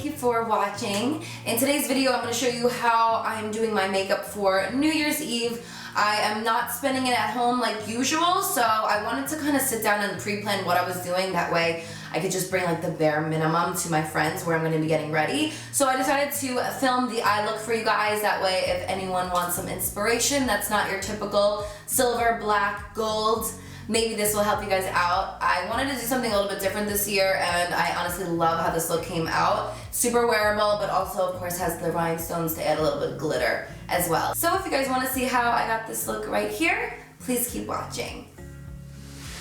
thank you for watching. In today's video, I'm going to show you how I'm doing my makeup for New Year's Eve. I am not spending it at home like usual, so I wanted to kind of sit down and pre-plan what I was doing. That way I could just bring like the bare minimum to my friends where I'm going to be getting ready. So I decided to film the eye look for you guys. That way if anyone wants some inspiration that's not your typical silver, black, gold, maybe this will help you guys out. I wanted to do something a little bit different this year, and I honestly love how this look came out. Super wearable, but also of course has the rhinestones to add a little bit of glitter as well. So if you guys want to see how I got this look right here, please keep watching.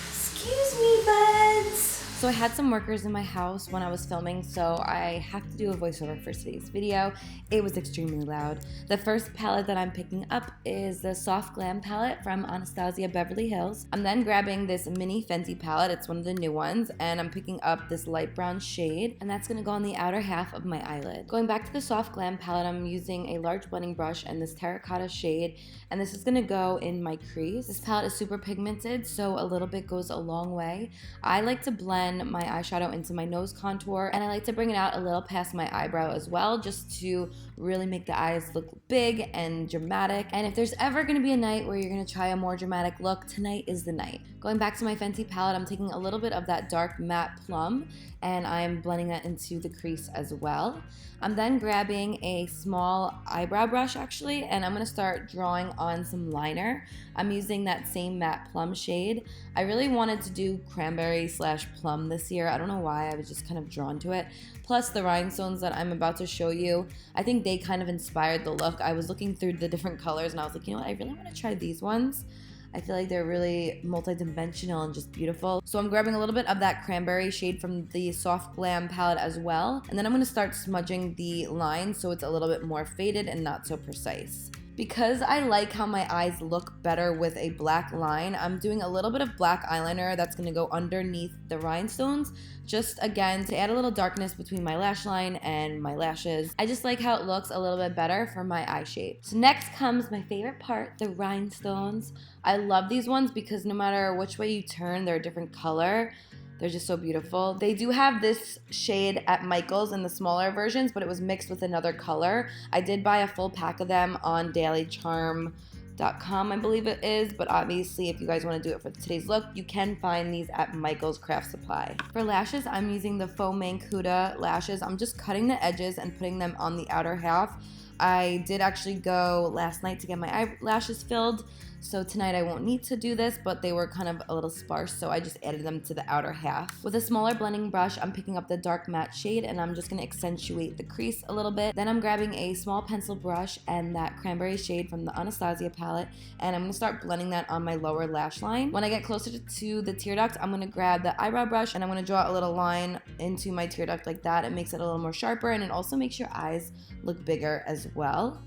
Excuse me, buds. So I had some workers in my house when I was filming, so I have to do a voiceover for today's video. It was extremely loud. The first palette that I'm picking up is the Soft Glam palette from Anastasia Beverly Hills. I'm then grabbing this mini Fenty palette, it's one of the new ones, and I'm picking up this light brown shade, and that's gonna go on the outer half of my eyelid. Going back to the Soft Glam palette, I'm using a large blending brush and this terracotta shade, and this is gonna go in my crease. This palette is super pigmented, so a little bit goes a long way. I like to blend my eyeshadow into my nose contour, and I like to bring it out a little past my eyebrow as well, just to really make the eyes look big and dramatic. And if there's ever gonna be a night where you're gonna try a more dramatic look, tonight is the night. Going back to my Fenty palette, I'm taking a little bit of that dark matte plum and I'm blending that into the crease as well. I'm then grabbing a small eyebrow brush actually, and I'm gonna start drawing on some liner. I'm using that same matte plum shade. I really wanted to do cranberry / plum this year. I don't know why, I was just kind of drawn to it. Plus the rhinestones that I'm about to show you, I think they kind of inspired the look. I was looking through the different colors and I was like, you know what, I really wanna try these ones. I feel like they're really multi-dimensional and just beautiful. So I'm grabbing a little bit of that cranberry shade from the Soft Glam palette as well. And then I'm gonna start smudging the line so it's a little bit more faded and not so precise. Because I like how my eyes look better with a black line, I'm doing a little bit of black eyeliner that's gonna go underneath the rhinestones, just again to add a little darkness between my lash line and my lashes. I just like how it looks a little bit better for my eye shape. So next comes my favorite part, the rhinestones. I love these ones because no matter which way you turn, they're a different color. They're just so beautiful. They do have this shade at Michael's in the smaller versions, but it was mixed with another color. I did buy a full pack of them on dailycharm.com, I believe it is, but obviously if you guys want to do it for today's look, you can find these at Michael's Craft Supply. For lashes, I'm using the Faux Mancuda lashes. I'm just cutting the edges and putting them on the outer half. I did actually go last night to get my eyelashes filled, so tonight I won't need to do this, but they were kind of a little sparse, so I just added them to the outer half. With a smaller blending brush, I'm picking up the dark matte shade and I'm just going to accentuate the crease a little bit. Then I'm grabbing a small pencil brush and that cranberry shade from the Anastasia palette, and I'm going to start blending that on my lower lash line. When I get closer to the tear duct, I'm going to grab the eyebrow brush and I'm going to draw a little line into my tear duct like that. It makes it a little more sharper and it also makes your eyes look bigger as well.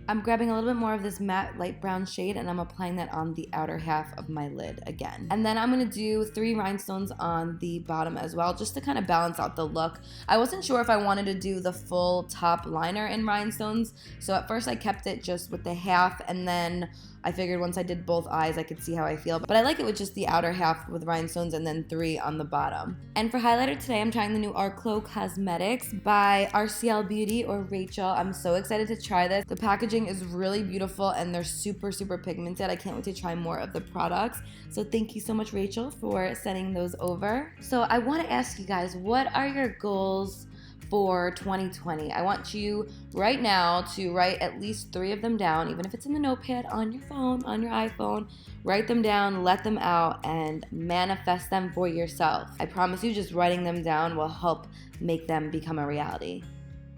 I'm grabbing a little bit more of this matte light brown shade and I'm applying that on the outer half of my lid again. And then I'm going to do 3 rhinestones on the bottom as well, just to kind of balance out the look. I wasn't sure if I wanted to do the full top liner in rhinestones, so at first I kept it just with the half, and then I figured once I did both eyes I could see how I feel, but I like it with just the outer half with rhinestones and then 3 on the bottom. And for highlighter today, I'm trying the new Arclo Cosmetics by RCL Beauty or Rachel. I'm so excited to try this. The packaging is really beautiful and they're super pigmented. I can't wait to try more of the products. So thank you so much, Rachel, for sending those over. So I want to ask you guys, what are your goals for 2020? I want you right now to write at least 3 of them down, even if it's in the notepad on your phone, on your iPhone. Write them down, let them out, and manifest them for yourself. I promise you, just writing them down will help make them become a reality.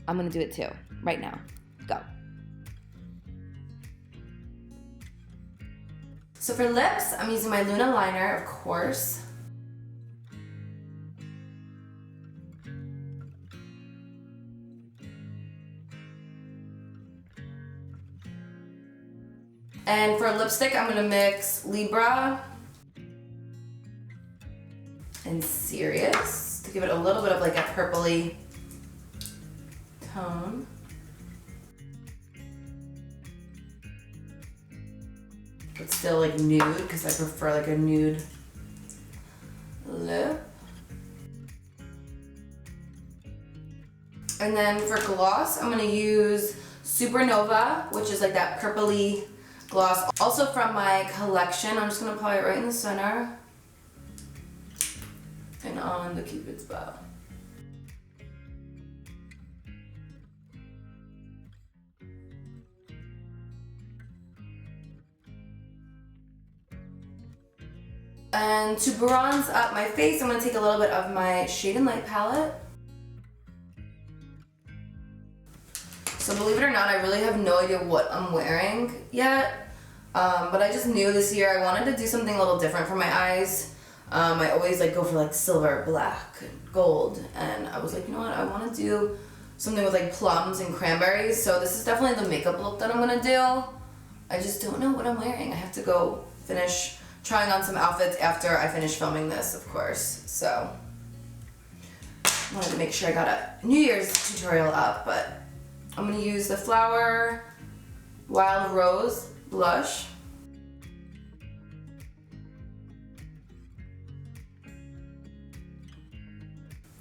I'm gonna do it too, right now. Go. So for lips, I'm using my Luna liner, of course. And for lipstick, I'm gonna mix Libra and Serious to give it a little bit of like a purpley tone. But still like nude, because I prefer like a nude lip. And then for gloss, I'm gonna use Supernova, which is like that purpley gloss. Also from my collection. I'm just gonna apply it right in the center and on the Cupid's bow. And to bronze up my face, I'm gonna take a little bit of my Shade and Light palette. So believe it or not, I really have no idea what I'm wearing yet. But I just knew this year I wanted to do something a little different for my eyes. I always like go for like silver, black, gold, and I was like, you know what, I want to do something with like plums and cranberries. So this is definitely the makeup look that I'm gonna do. I just don't know what I'm wearing. I have to go finish trying on some outfits after I finish filming this, of course. So I wanted to make sure I got a New Year's tutorial up, but I'm gonna use the Flower Wild Rose blush.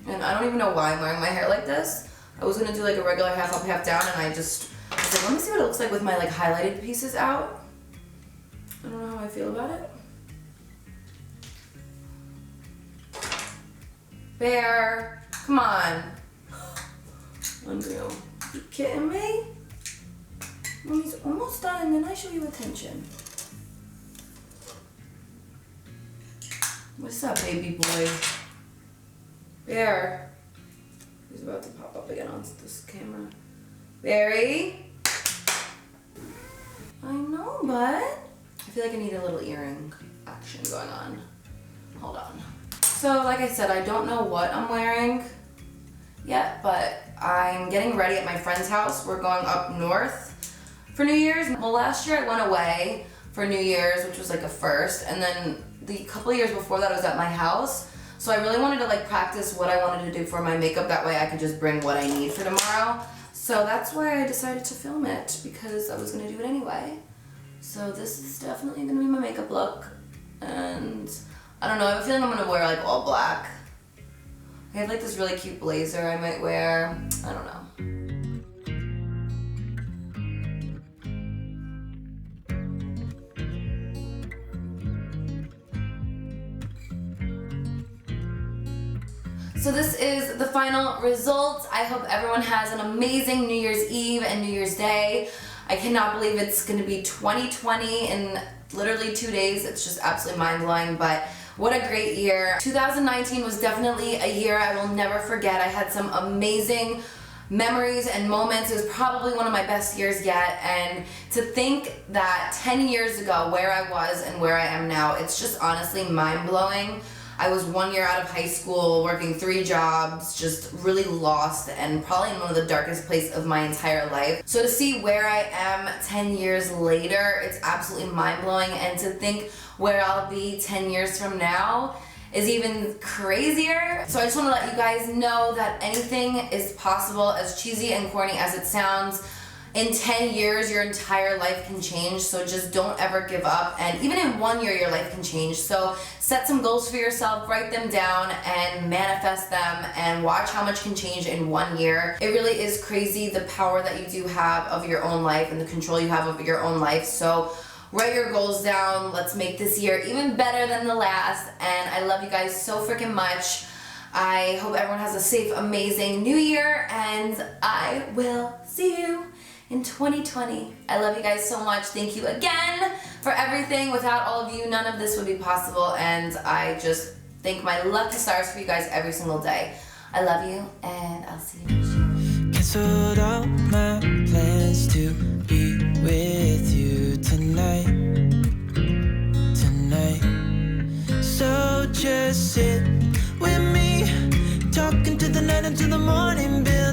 And I don't even know why I'm wearing my hair like this. I was gonna do like a regular half up, half down, and I was like, let me see what it looks like with my like highlighted pieces out. I don't know how I feel about it. Bear, come on. Unreal. You kidding me? Mommy's almost done and then I show you attention. What's up, baby boy? Bear. He's about to pop up again on this camera. Barry? I know, but I feel like I need a little earring action going on. Hold on. So like I said, I don't know what I'm wearing yet, but I'm getting ready at my friend's house. We're going up north for New Year's. Well, last year I went away for New Year's, which was like a first, and then the couple of years before that I was at my house. So I really wanted to like practice what I wanted to do for my makeup. That way I could just bring what I need for tomorrow. So that's why I decided to film it, because I was gonna do it anyway. So this is definitely gonna be my makeup look. And I don't know, I have a feeling I'm gonna wear like all black. I have like this really cute blazer I might wear. I don't know. So this is the final result. I hope everyone has an amazing New Year's Eve and New Year's Day. I cannot believe it's gonna be 2020 in literally 2 days. It's just absolutely mind-blowing, but what a great year. 2019 was definitely a year I will never forget. I had some amazing memories and moments. It was probably one of my best years yet, and to think that 10 years ago where I was and where I am now, it's just honestly mind-blowing. I was 1 year out of high school, working 3 jobs, just really lost and probably in one of the darkest places of my entire life. So to see where I am 10 years later, it's absolutely mind-blowing, and to think where I'll be 10 years from now is even crazier. So I just want to let you guys know that anything is possible, as cheesy and corny as it sounds. In 10 years, your entire life can change, so just don't ever give up. And even in 1 year, your life can change. So set some goals for yourself, write them down, and manifest them, and watch how much can change in 1 year. It really is crazy the power that you do have of your own life and the control you have of your own life. So write your goals down. Let's make this year even better than the last. And I love you guys so freaking much. I hope everyone has a safe, amazing New Year, and I will see you in 2020. I love you guys so much. Thank you again for everything. Without all of you, none of this would be possible, and I just thank my lucky stars for you guys every single day. I love you, and I'll see you next year. Canceled all my plans to be with you tonight. So just sit with me, talking to the night until the morning, Bill.